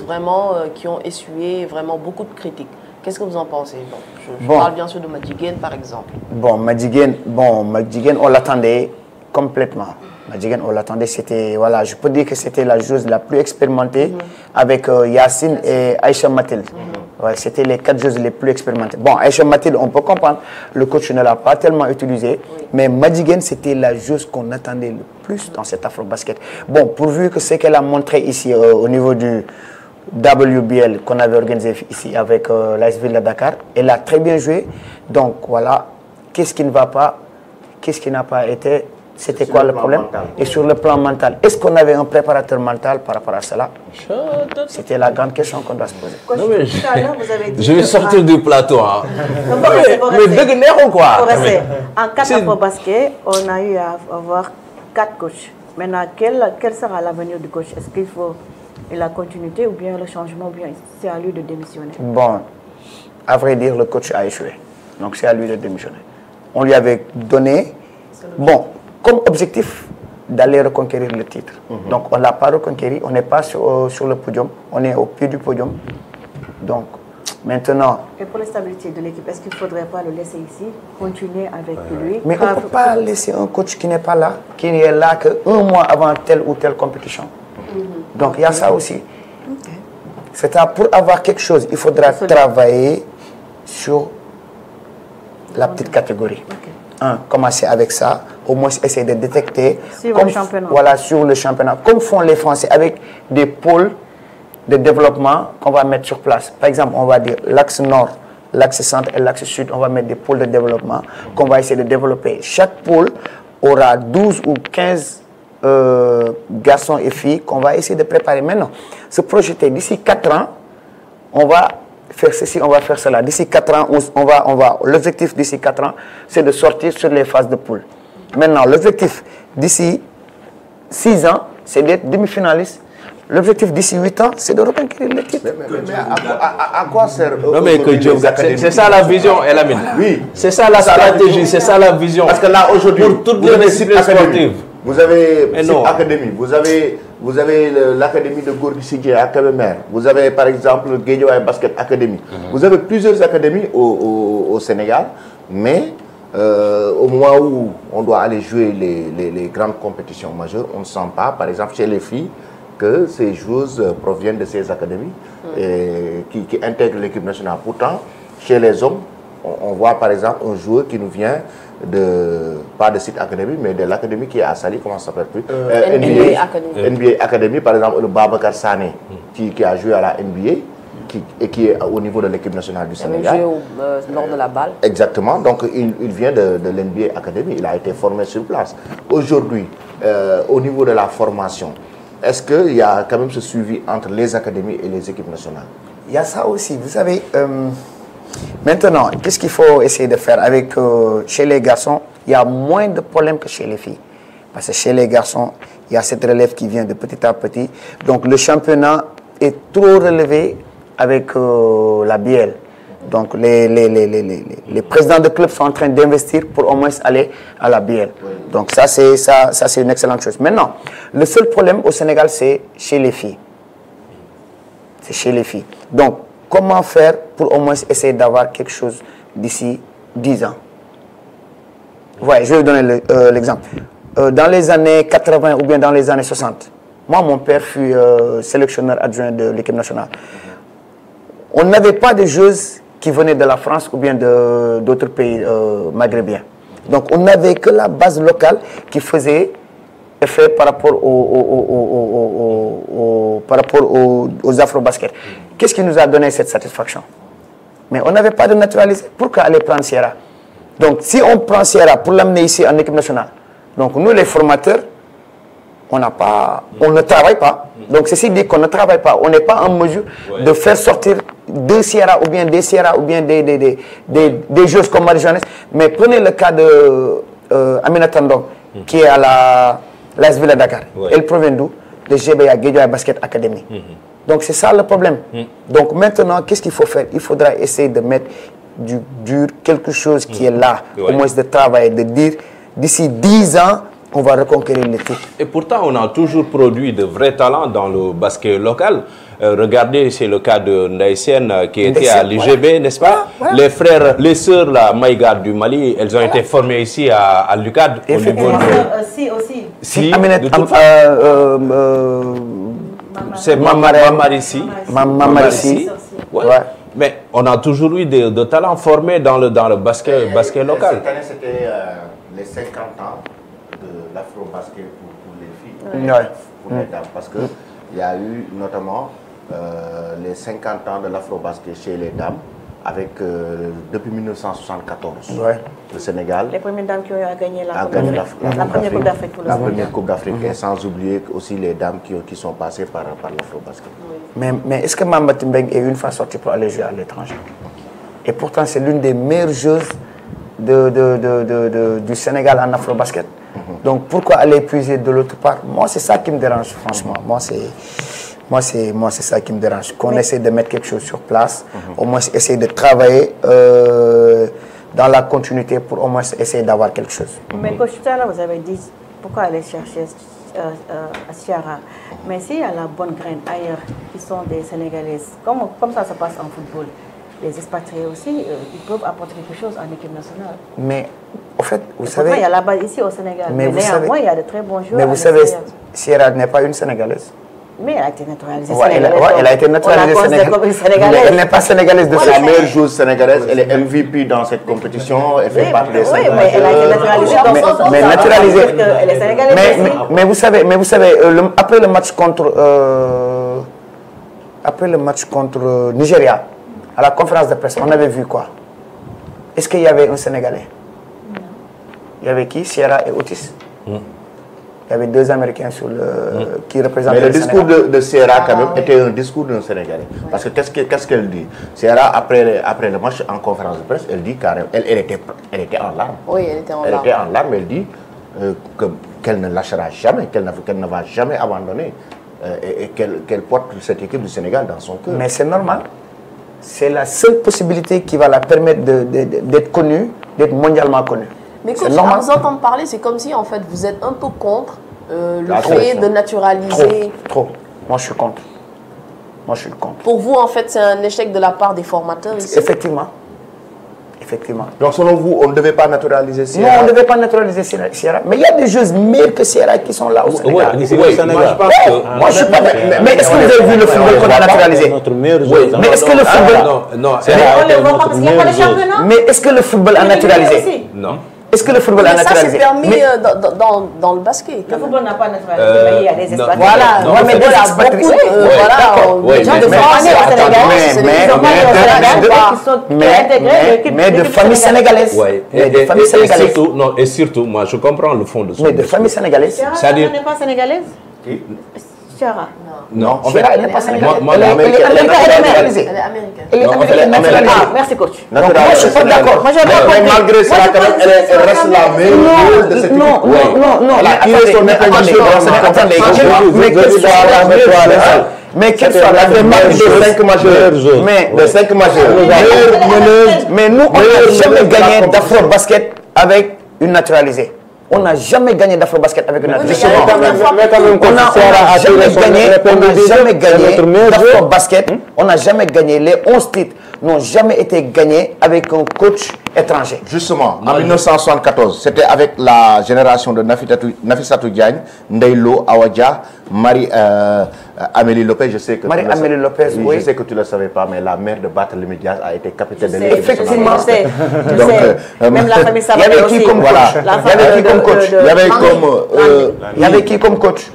vraiment qui ont essuyé vraiment beaucoup de critiques. Qu'est-ce que vous en pensez? Je parle bien sûr de Madjiguène par exemple. Bon, Madjiguène, on l'attendait complètement. Madjiguène, on l'attendait, c'était, voilà, je peux dire que c'était la joueuse la plus expérimentée avec Yacine et Aïcha Mathilde. Ouais, c'était les 4 joueuses les plus expérimentées. Bon, Aïcha Mathilde, on peut comprendre, le coach ne l'a pas tellement utilisé, mais Madjiguène, c'était la joueuse qu'on attendait le plus dans cet Afro-Basket. Bon, pourvu que ce qu'elle a montré ici au niveau du WBL qu'on avait organisé ici avec l'AS Ville de Dakar, elle a très bien joué. Donc voilà, qu'est-ce qui ne va pas, qu'est-ce qui n'a pas été, c'était quoi le problème? Et sur le plan mental, est-ce qu'on avait un préparateur mental par rapport à cela? C'était la grande question qu'on doit se poser. Non, mais je vais sortir du plateau. Hein. Mais devenez quoi? En 4 Afro-Basket, on a eu à avoir 4 coachs. Maintenant, quel sera l'avenir du coach? Est-ce qu'il faut la continuité ou bien le changement, ou bien c'est à lui de démissionner? Bon, à vrai dire, le coach a échoué. Donc c'est à lui de démissionner. On lui avait donné, bon, comme objectif d'aller reconquérir le titre. Donc on ne l'a pas reconquéri, on n'est pas sur le podium, on est au pied du podium. Donc maintenant... Et pour la stabilité de l'équipe, est-ce qu'il ne faudrait pas le laisser ici, continuer avec lui? Mais on ne peut pas laisser un coach qui n'est pas là, qui n'est là qu'un mois avant telle ou telle compétition. Donc il y a ça aussi. C'est pour avoir quelque chose, il faudra travailler sur la petite catégorie. Commencer avec ça, au moins essayer de détecter sur le championnat, comme font les Français avec des pôles de développement qu'on va mettre sur place. Par exemple, on va dire l'axe nord, l'axe centre et l'axe sud, on va mettre des pôles de développement qu'on va essayer de développer. Chaque pôle aura 12 ou 15 garçons et filles qu'on va essayer de préparer. Maintenant, se projeter d'ici 4 ans, on va faire ceci, on va faire cela. D'ici 4 ans, l'objectif d'ici 4 ans, c'est de sortir sur les phases de poule. Maintenant, l'objectif d'ici 6 ans, c'est d'être demi-finaliste. L'objectif d'ici 8 ans, c'est de reconquérir le titre. Mais à quoi sert? Non, mais c'est ça la vision, Elamine. Oui. C'est ça la stratégie, c'est ça la vision. Parce que là, aujourd'hui, pour toutes les disciplines sportives. Vous avez l'académie, vous avez l'académie de Gorgui à Kébémer, vous avez par exemple Guédiawaye Basket Academy. Vous avez plusieurs académies au Sénégal, mais au moment où on doit aller jouer les grandes compétitions majeures, on ne sent pas, par exemple chez les filles, que ces joueuses proviennent de ces académies et qui intègrent l'équipe nationale. Pourtant, chez les hommes, on voit par exemple un joueur qui nous vient pas de site académie, mais de l'académie qui est à Sali, comment ça s'appelle plus NBA Academy, par exemple, le Babacar Sané, qui a joué à la NBA et qui est au niveau de l'équipe nationale du Sénégal. Il a joué lors de la balle. Exactement, donc il vient de l'NBA Academy, il a été formé sur place. Aujourd'hui, au niveau de la formation, est-ce qu'il y a quand même ce suivi entre les académies et les équipes nationales? Il y a ça aussi, vous savez. Maintenant, qu'est-ce qu'il faut essayer de faire avec chez les garçons? Il y a moins de problèmes que chez les filles. Parce que chez les garçons, il y a cette relève qui vient de petit à petit. Donc le championnat est trop relevé avec la BL. Donc les présidents de clubs sont en train d'investir pour au moins aller à la BL. Donc ça c'est une excellente chose. Maintenant, le seul problème au Sénégal, c'est chez les filles. C'est chez les filles. Donc, comment faire pour au moins essayer d'avoir quelque chose d'ici 10 ans? Ouais, je vais vous donner l'exemple. Dans les années 80 ou bien dans les années 60, moi, mon père fut sélectionneur adjoint de l'équipe nationale. On n'avait pas de joueuses qui venaient de la France ou bien d'autres pays maghrébiens. Donc, on n'avait que la base locale qui faisait effet par rapport aux Afro-Basket. Qu'est-ce qui nous a donné cette satisfaction? Mais on n'avait pas de naturalisé. Pourquoi aller prendre Sierra? Donc, si on prend Sierra pour l'amener ici en équipe nationale, donc nous, les formateurs, on ne travaille pas. Donc, ceci dit qu'on ne travaille pas. On n'est pas en mesure de faire sortir des Sierra ou bien des Sierra ou bien des joueuses comme Marie-Jeannès. Mais prenez le cas de Aminata Ndong, qui est à l'AS Ville de Dakar. Elle provient d'où? De GBA, Guédiawaye Basket Academy. Donc, c'est ça le problème. Donc, maintenant, qu'est-ce qu'il faut faire? Il faudra essayer de mettre quelque chose qui est là, au moins de travailler, de dire, d'ici 10 ans, on va reconquérir le titre. Et pourtant, on a toujours produit de vrais talents dans le basket local. regardez, c'est le cas de Ndaïsien qui était à l'IGB, n'est-ce pas? Les frères, les sœurs, la Maïga du Mali, elles ont été formées ici à l'UCAD. Au niveau Si, aussi. Si, c'est Mamarissi. Mamarissi. Ouais. Mais on a toujours eu de talents formés dans le basket local. Cette année, c'était les 50 ans de l'afro-basket pour les filles, pour les dames, parce qu'il y a eu notamment les 50 ans de l'afro-basket chez les dames, avec depuis 1974, le Sénégal. Les premières dames qui ont gagné la première Coupe d'Afrique pour le Sénégal. La première Coupe d'Afrique, et sans oublier aussi les dames qui sont passées par l'afro-basket. Mais est-ce que Mamba Timbeng est une fois sortie pour aller jouer à l'étranger? Et pourtant, c'est l'une des meilleures joueuses du Sénégal en afro-basket. Donc, pourquoi aller puiser de l'autre part? Moi, c'est ça qui me dérange, franchement. Moi, c'est ça qui me dérange. Qu'on essaie de mettre quelque chose sur place, au moins essayer de travailler dans la continuité pour au moins essayer d'avoir quelque chose. Mais coach, tout à l'heure, vous avez dit pourquoi aller chercher Ciara. Mais s'il y a la bonne graine ailleurs, qui sont des Sénégalaises, comme ça se passe en football, les expatriés aussi, ils peuvent apporter quelque chose en équipe nationale. Mais, au fait, vous savez... il y a là-bas, ici au Sénégal. Mais néanmoins, il y a de très bons joueurs. Mais vous savez, Ciara n'est pas une Sénégalaise. Mais elle a été naturalisée sénégalaise. Elle a été naturalisée sénégalaise. Elle n'est pas sénégalaise de la meilleure joueuse sénégalaise. Elle est MVP dans cette compétition. Elle fait partie des Sénégalais. Oui, mais elle a été naturalisée dans son sens. Mais naturalisée. Elle est sénégalaise. Mais vous savez, après le match contre Nigeria, à la conférence de presse, on avait vu quoi? Est-ce qu'il y avait un Sénégalais? Non. Il y avait qui? Ciara et Otis. Il y avait deux Américains qui représentaient le discours de Ciara, quand même, était un discours d'un Sénégalais. Parce que qu'est-ce qu'elle dit? Ciara, après le match en conférence de presse, elle dit carrément, elle était en larmes. Oui, elle était en larmes. Elle était en larmes, elle dit qu'elle ne lâchera jamais, qu'elle ne va jamais abandonner et qu'elle porte cette équipe du Sénégal dans son cœur. Mais c'est normal. C'est la seule possibilité qui va la permettre d'être connue, d'être mondialement connue. Mais coach, à vous entendre parler, c'est comme si en fait vous êtes un peu contre le fait de naturaliser. Trop. Moi, je suis contre. Pour vous, en fait, c'est un échec de la part des formateurs ici? Effectivement. Donc, selon vous, on ne devait pas naturaliser Ciara? Non, on ne devait pas naturaliser Ciara. Mais il y a des joueuses meilleures que Ciara qui sont là au Sénégal. Moi, je suis pas. Mais est-ce que vous avez vu le football qu'on a naturalisé? Mais est-ce que le football. Non. On ne le voit pas parce qu'il n'y a pas de championnat. Mais est-ce que le football a naturalisé? Non. Est-ce que le football a naturalisé? Ça, c'est permis dans le basket. Le football n'a pas naturalisé, mais il y a des expatriés. Voilà, mais des expatriés. Des gens de formés au Sénégal. Mais de familles sénégalaises. Et surtout, moi, je comprends le fond de ça. Mais de familles sénégalaises. Ciara n'est pas sénégalaise? Ciara. Non, Ciara, elle n'est pas sénégalaise. Elle est américaine. Elle est américaine. Merci coach. Moi, je ne suis pas d'accord. Mais malgré cela, elle reste la meilleure joueuse de cette équipe. Non. Elle a tiré son épingle du jeu. Mais quelle soit la démarche de 5 majeurs. De 5 majeurs. Mais nous, on n'a jamais gagné d'afro-basket avec une naturalisée. On n'a jamais gagné d'afro-basket avec une naturalisée. On n'a jamais gagné. Les 11 titres n'ont jamais été gagnés avec un coach étranger. Justement, en 1974, c'était avec la génération de Nafissatou Diagne, Ndeylo, Awadja, Amélie Lopez. Je sais que Amélie Lopez, oui. Je sais que tu ne le savais pas, mais la mère de Barthélémy Diaz a été capitaine de l'équipe. Effectivement, je sais. Même la famille Savary aussi. Il y avait qui comme coach? Il y avait qui comme coach?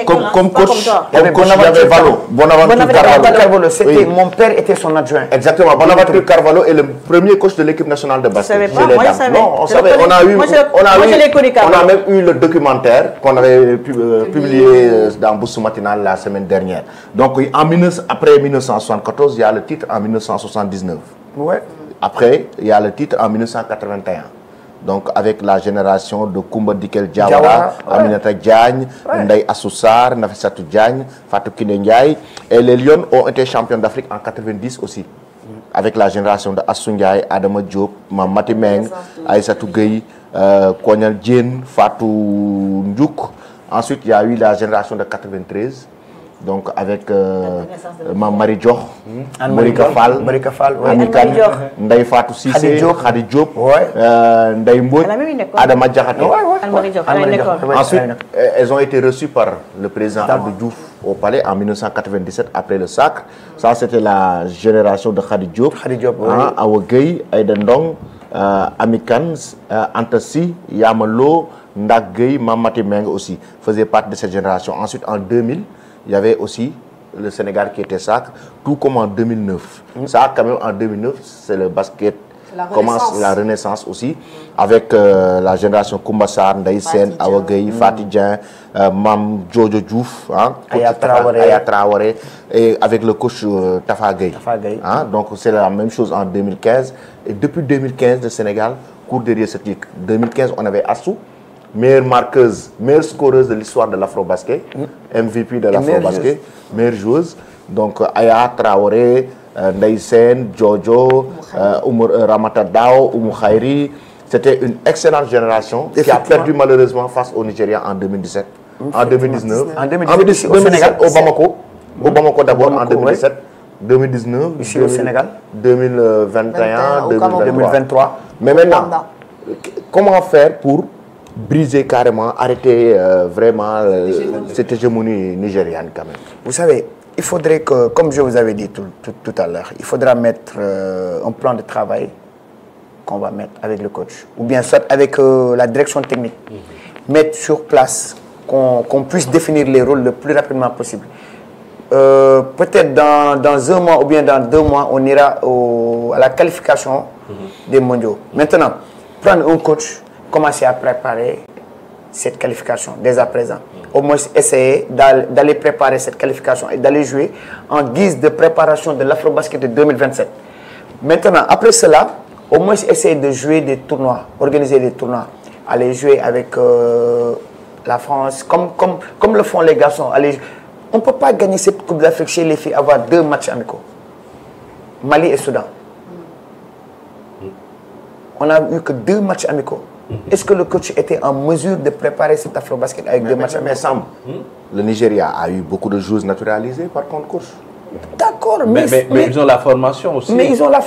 Comme coach, il y avait Bonaventure Carvalho. C'était mon père était son adjoint. Exactement. Bonaventure Carvalho est le premier coach de l'équipe nationale de basket. Moi, je savais. Non, on savait. On a même eu le documentaire qu'on avait publié dans Boussou Matinal la semaine dernière. Donc, après 1974, il y a le titre en 1979. Ouais. Après, il y a le titre en 1981. Donc, avec la génération de Koumba Dikel Diawara, Aminata Diagne, Ndeye Assoussar, Nafissatou Diagne, Fatou Kiné Ndiaye. Et les Lions ont été champions d'Afrique en 90 aussi. Avec la génération de Assou Ndiaye, Adama Diop, Mamati Meng, Aïssatou Gueye, Konyal Djen, Fatou Ndiouk. Ensuite, il y a eu la génération de 93. Donc avec Marie Dior, Morika Fall, Amikan, Ndaye Fatou Cissé, Khady Diop, Ndaye Mbodj, Adama Diakhaté. Ensuite, elles ont été reçues par le président Abdou Diouf au palais en 1997 après le sacre. Ça, c'était la génération de Khady Diop, Awa Gueye, Aïda Ndong, Amikan, Antassi, Yamalo, Ndak Gueye, Mamati Meng aussi faisaient partie de cette génération. Ensuite, en 2000, il y avait aussi le Sénégal qui était sacre, tout comme en 2009. Ça, quand même, en 2009, c'est le basket commence la renaissance aussi, avec la génération Koumba Sarr, Ndaye Sène, Awa Gueye, Fatih Dieng, Mam Jojo Diouf, Aya Traoré, et avec le coach Tafa Gueye. Donc, c'est la même chose en 2015. Et depuis 2015, le Sénégal court derrière cette ligue. 2015, on avait Assou, meilleure marqueuse, meilleure scoreuse de l'histoire de l'Afro-Basket, MVP de l'Afro-Basket, meilleure joueuse. Donc, Aya Traoré, Ndaye Sène, Jojo, Ramata Dao, Oumou Khairi. C'était une excellente génération qui a perdu malheureusement face au Nigeria en 2017. En 2019. En 2017 au Sénégal, au Bamako. Au Bamako d'abord en 2017. 2019. Ici au Sénégal. 2021, 2023. Mais maintenant, comment faire pour briser carrément, arrêter vraiment cette hégémonie nigériane quand même? Vous savez, il faudrait que, comme je vous avais dit tout à l'heure, il faudra mettre un plan de travail qu'on va mettre avec le coach, ou bien soit avec la direction technique, mettre sur place, qu'on puisse définir les rôles le plus rapidement possible. Peut-être dans un mois ou bien dans 2 mois, on ira à la qualification des mondiaux. Maintenant, prendre un coach, commencer à préparer cette qualification dès à présent. Au moins essayer d'aller préparer cette qualification et d'aller jouer en guise de préparation de l'Afro-Basket de 2027. Maintenant, après cela, au moins essayer de jouer des tournois, organiser des tournois, aller jouer avec la France, comme le font les garçons. On ne peut pas gagner cette Coupe d'Afrique chez les filles, avoir 2 matchs amicaux. Mali et Soudan. On n'a eu que 2 matchs amicaux. Est-ce que le coach était en mesure de préparer cet Afro-Basket avec 2 matchs amicaux? Mais Sam, le Nigeria a eu beaucoup de joueurs naturalisés par contre, coach. D'accord, mais ils ont la formation aussi. Mais ils ont la